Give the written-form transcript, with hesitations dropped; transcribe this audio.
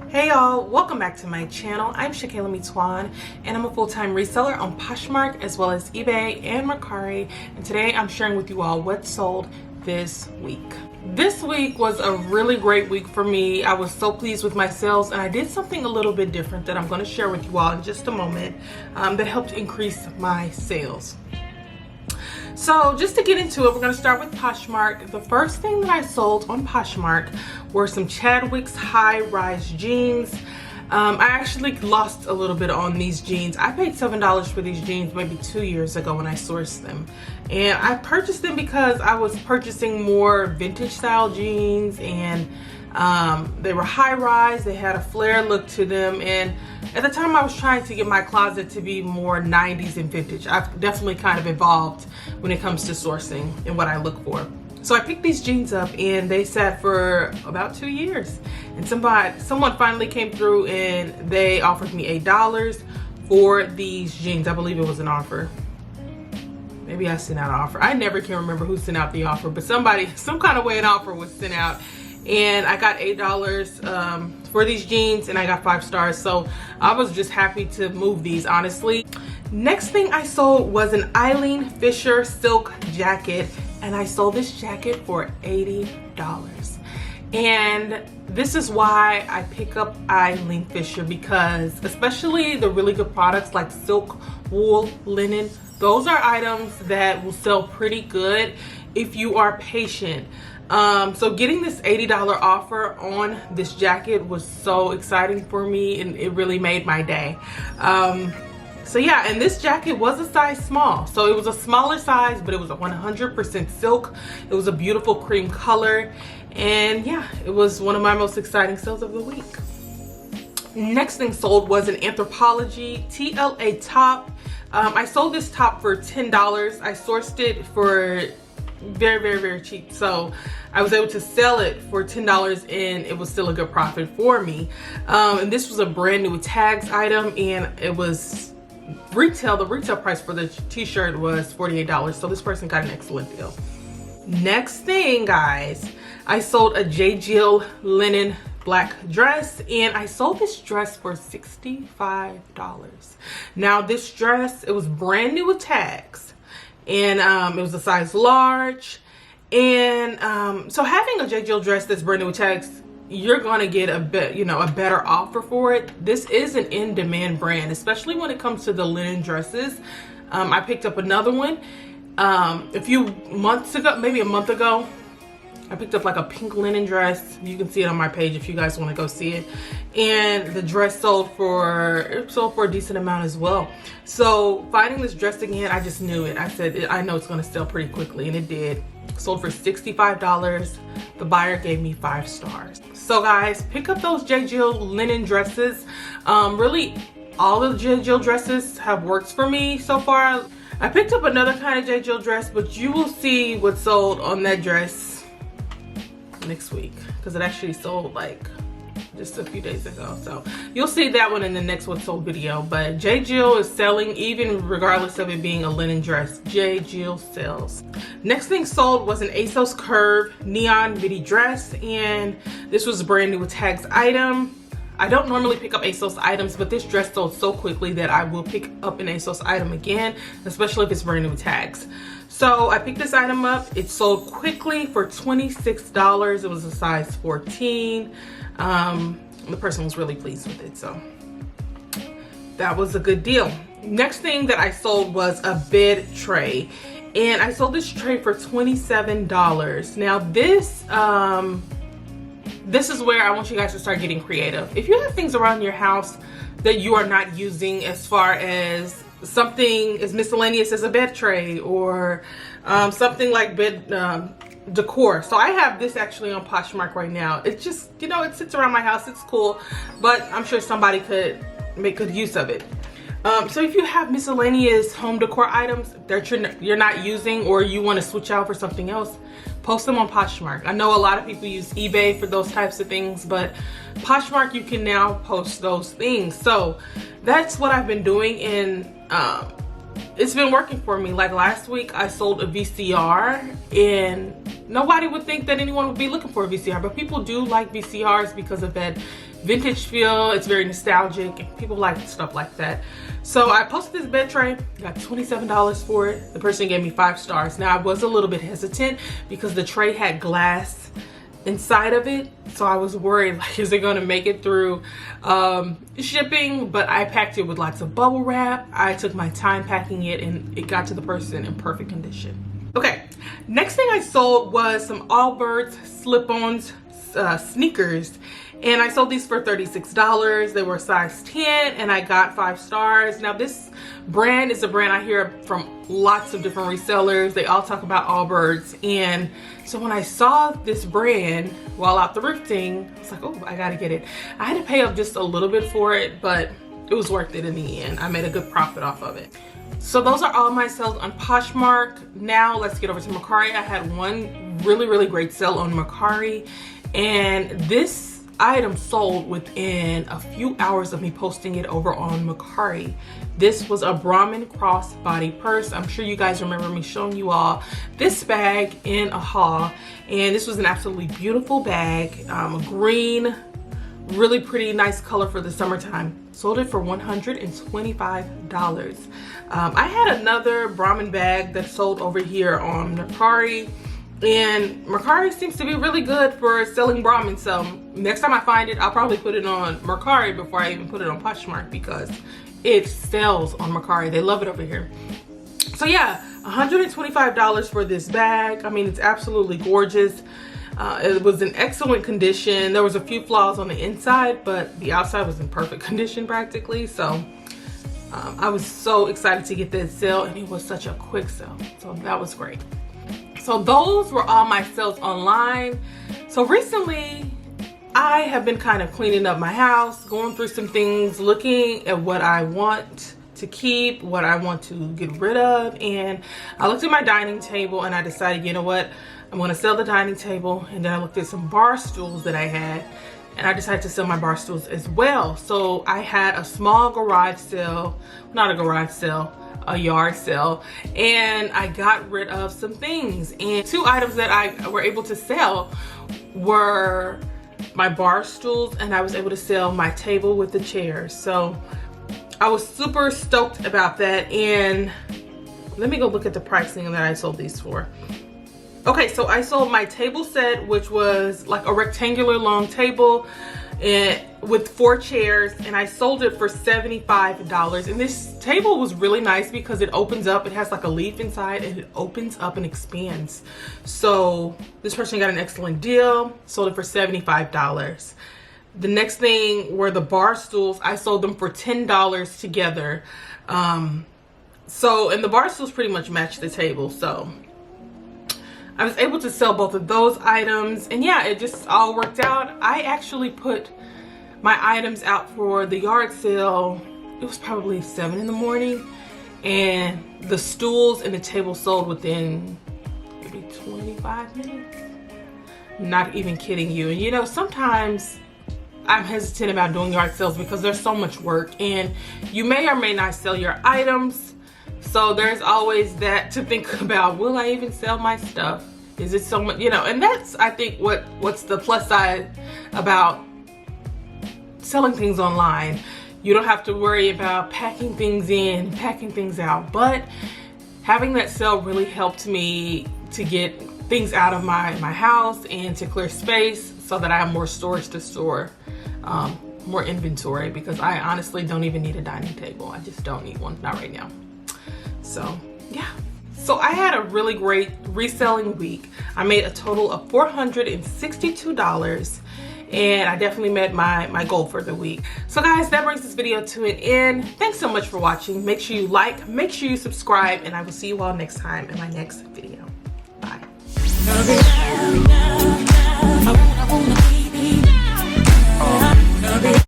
Hey y'all, welcome back to my channel. I'm Shakayla Mitwan and I'm a full-time reseller on Poshmark as well as eBay and Mercari, and today I'm sharing with you all what sold this week. This week was a really great week for me. I was so pleased with my sales, and I did something a little bit different that I'm going to share with you all in just a moment that helped increase my sales. So just to get into it, we're going to start with Poshmark. The first thing that I sold on Poshmark were some Chadwick's high-rise jeans. I actually lost a little bit on these jeans. I paid $7 for these jeans maybe 2 years ago when I sourced them. And I purchased them because I was purchasing more vintage style jeans, and they were high-rise, they had a flare look to them, and at the time I was trying to get my closet to be more 90s and vintage. I've definitely kind of evolved when it comes to sourcing and what I look for. So I picked these jeans up and they sat for about 2 years. And someone finally came through and they offered me $8 for these jeans. I believe it was an offer. Maybe I sent out an offer. I never can remember who sent out the offer, but some kind of way an offer was sent out. And I got $8 for these jeans and I got 5 stars. So I was just happy to move these, honestly. Next thing I sold was an Eileen Fisher silk jacket, and I sold this jacket for $80. And this is why I pick up Eileen Fisher, because especially the really good products like silk, wool, linen, those are items that will sell pretty good if you are patient. So getting this $80 offer on this jacket was so exciting for me, and it really made my day. So yeah, and this jacket was a size small. So it was a smaller size, but it was a 100% silk. It was a beautiful cream color. And yeah, it was one of my most exciting sales of the week. Next thing sold was an Anthropologie TLA top. I sold this top for $10. I sourced it for very cheap, so I was able to sell it for $10 and it was still a good profit for me. And this was a brand new tags item, and it was the retail price for the t-shirt was $48, so this person got an excellent deal. Next thing, guys, I sold a J. Jill linen black dress, and I sold this dress for $65. Now this dress, it was brand new with tags, and it was a size large. And so having a J. Jill dress that's brand new with tags, you're going to get a better offer for it. This is an in-demand brand, especially when it comes to the linen dresses. I picked up another one a few months ago, maybe a month ago. I picked up like a pink linen dress. You can see it on my page if you guys want to go see it. And the dress sold for a decent amount as well. So finding this dress again, I just knew it. I said, I know it's going to sell pretty quickly, and it did. Sold for $65. The buyer gave me 5 stars. So guys, pick up those J. Jill linen dresses. Really, all of the J. Jill dresses have worked for me so far. I picked up another kind of J. Jill dress, but you will see what sold on that dress next week, because it actually sold like just a few days ago. So you'll see that one in the next what sold video. But J. Jill is selling even regardless of it being a linen dress. J. Jill sells. Next thing sold was an ASOS Curve neon midi dress, and this was a brand new with tags item. I don't normally pick up ASOS items, but this dress sold so quickly that I will pick up an ASOS item again, especially if it's brand new with tags. So I picked this item up. It sold quickly for $26. It was a size 14. The person was really pleased with it, so that was a good deal. Next thing that I sold was a bed tray, and I sold this tray for $27. Now this is where I want you guys to start getting creative. If you have things around your house that you are not using, as far as something as miscellaneous as a bed tray, or something like bed decor. So I have this actually on Poshmark right now. It's just, it sits around my house. It's cool, but I'm sure somebody could make good use of it. So if you have miscellaneous home decor items that you're not using, or you want to switch out for something else, post them on Poshmark. I know a lot of people use eBay for those types of things, but Poshmark, you can now post those things. So that's what I've been doing, and it's been working for me. Like last week I sold a VCR, and nobody would think that anyone would be looking for a VCR, but people do like VCRs because of that vintage feel. It's very nostalgic and people like stuff like that. So I posted this bed tray, got $27 for it. The person gave me 5 stars. Now I was a little bit hesitant because the tray had glass inside of it, so I was worried, like, is it gonna make it through shipping? But I packed it with lots of bubble wrap. I took my time packing it and it got to the person in perfect condition. Okay, next thing I sold was some Allbirds slip-ons sneakers, and I sold these for $36. They were size 10 and I got 5 stars. Now this brand is a brand I hear from lots of different resellers. They all talk about Allbirds, and so when I saw this brand while out thrifting, I was like, oh, I gotta get it. I had to pay up just a little bit for it, but it was worth it in the end. I made a good profit off of it. So those are all my sales on Poshmark. Now let's get over to Mercari. I had one really great sale on Mercari, and this item sold within a few hours of me posting it over on Mercari. This was a Brahmin crossbody purse. I'm sure you guys remember me showing you all this bag in a haul, and this was an absolutely beautiful bag, a green, really pretty, nice color for the summertime. Sold it for $125. I had another Brahmin bag that sold over here on Mercari, and Mercari seems to be really good for selling Brahmin. So next time I find it, I'll probably put it on Mercari before I even put it on Poshmark, because it sells on Mercari. They love it over here. So yeah, $125 for this bag. I mean, it's absolutely gorgeous. It was in excellent condition. There was a few flaws on the inside, but the outside was in perfect condition practically. So I was so excited to get this sale, and it was such a quick sale. So that was great. So those were all my sales online. So recently I have been kind of cleaning up my house, going through some things, looking at what I want to keep, what I want to get rid of. And I looked at my dining table and I decided, you know what, I'm going to sell the dining table. And then I looked at some bar stools that I had, and I decided to sell my bar stools as well. So I had a small garage sale, not a garage sale, a yard sale, and I got rid of some things. And 2 items that I were able to sell were my bar stools, and I was able to sell my table with the chairs. So I was super stoked about that. And let me go look at the pricing that I sold these for. Okay, so I sold my table set, which was like a rectangular long table and with 4 chairs, and I sold it for $75. And this table was really nice because it opens up, it has like a leaf inside, and it opens up and expands. So this person got an excellent deal, sold it for $75. The next thing were the bar stools. I sold them for $10 together. And the bar stools pretty much match the table, so I was able to sell both of those items. And yeah, it just all worked out. I actually put my items out for the yard sale. It was probably 7 in the morning, and the stools and the table sold within maybe 25 minutes. Not even kidding you. And you know, sometimes I'm hesitant about doing yard sales because there's so much work, and you may or may not sell your items. So there's always that to think about. Will I even sell my stuff? Is it so much, you know? And that's, I think, what's the plus side about selling things online. You don't have to worry about packing things in, packing things out. But having that sale really helped me to get things out of my house and to clear space so that I have more storage to store, more inventory, because I honestly don't even need a dining table. I just don't need one, not right now. So yeah, so I had a really great reselling week. I made a total of $462, and I definitely met my goal for the week. So guys, that brings this video to an end. Thanks so much for watching. Make sure you like, make sure you subscribe, and I will see you all next time in my next video. Bye.